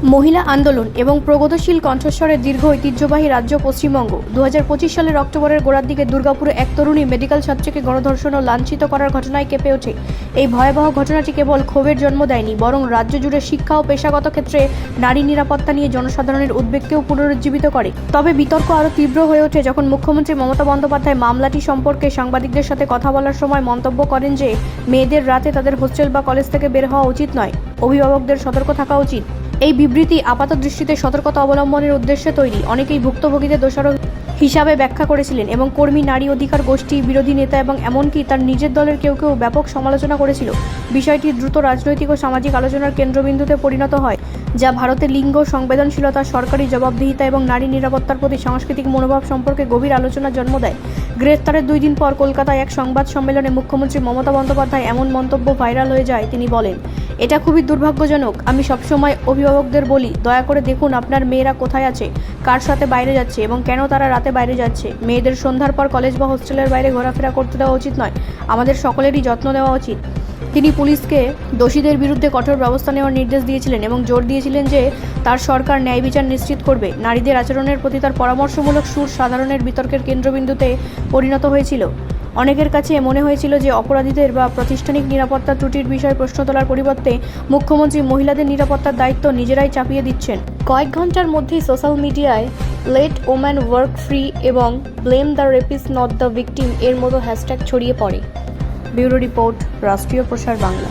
মহিলা আন্দোলন এবং প্রগতিশীল কণ্ঠস্বরের দীর্ঘ ঐতিহ্যবাহী রাজ্য পশ্চিমবঙ্গ। 2025 সালের অক্টোবরের গোড়ার দিকে দুর্গাপুরে এক তরুণী মেডিকেল ছাত্রীকে গণধর্ষণ ও লাঞ্ছিত করার ঘটনায় কেঁপে ওঠে। এই ভয়াবহ ঘটনাটি কেবল ক্ষোভের জন্ম দেয়নি, বরং রাজ্য জুড়ে শিক্ষা ও পেশাগত ক্ষেত্রে নারী নিরাপত্তা নিয়ে জনসাধারণের উদ্বেগকেও পুনরুজ্জীবিত করে। তবে বিতর্ক আরও তীব্র হয়ে ওঠে যখন মুখ্যমন্ত্রী মমতা বন্দ্যোপাধ্যায় মামলাটি সম্পর্কে সাংবাদিকদের সাথে কথা বলার সময় মন্তব্য করেন যে মেয়েদের রাতে তাদের হোস্টেল বা কলেজ থেকে বের হওয়া উচিত নয়, অভিভাবকদের সতর্ক থাকা উচিত। এই বিবৃতি আপাত দৃষ্টিতে সতর্কতা অবলম্বনের উদ্দেশ্যে তৈরি। অনেকেই ভুক্তভোগীদের দোষারোপ হিসাবে ব্যাখ্যা করেছিলেন এবং কর্মী, নারী অধিকার গোষ্ঠী, বিরোধী নেতা এবং এমনকি তার নিজের দলের কেউ ব্যাপক সমালোচনা করেছিল। বিষয়টি দ্রুত রাজনৈতিক ও সামাজিক আলোচনার কেন্দ্রবিন্দুতে পরিণত হয়, যা ভারতে লিঙ্গ সংবেদনশীলতা, সরকারি জবাবদিহিতা এবং নারী নিরাপত্তার প্রতি সাংস্কৃতিক মনোভাব সম্পর্কে গভীর আলোচনার জন্ম দেয়। গ্রেফতারের 2 দিন পর কলকাতায় এক সংবাদ সম্মেলনে মুখ্যমন্ত্রী মমতা বন্দ্যোপাধ্যায় এমন মন্তব্য ভাইরাল হয়ে যায়। তিনি বলেন, এটা খুবই দুর্ভাগ্যজনক। আমি সবসময় অভিভাবকদের বলি, দয়া করে দেখুন আপনার মেয়েরা কোথায় আছে, কার সাথে বাইরে যাচ্ছে এবং কেন তারা রাতে বাইরে যাচ্ছে। মেয়েদের সন্ধ্যার পর কলেজ বা হোস্টেলের বাইরে ঘোরাফেরা করতে দেওয়া উচিত নয়। আমাদের সকলেরই যত্ন নেওয়া উচিত। তিনি পুলিশকে দোষীদের বিরুদ্ধে কঠোর ব্যবস্থা নেওয়ার নির্দেশ দিয়েছিলেন এবং জোর দিয়েছিলেন যে তার সরকার ন্যায় বিচার নিশ্চিত করবে। নারীদের আচরণের প্রতি তার পরামর্শমূলক সুর সাধারণের বিতর্কের কেন্দ্রবিন্দুতে পরিণত হয়েছিল। অনেকের কাছে মনে হয়েছিল যে অপরাধীদের বা প্রাতিষ্ঠানিক নিরাপত্তা ত্রুটির বিষয়ে প্রশ্ন তোলার পরিবর্তে মুখ্যমন্ত্রী মহিলাদের নিরাপত্তার দায়িত্ব নিজেরাই চাপিয়ে দিচ্ছেন। কয়েক ঘন্টার মধ্যেই সোশ্যাল মিডিয়ায় লেট ওম্যান ওয়ার্ক ফ্রি এবং blame the rapist not the victim এর মতো হ্যাশট্যাগ ছড়িয়ে পড়ে। ব্যুরো রিপোর্ট, রাষ্ট্রীয় প্রসার বাংলা।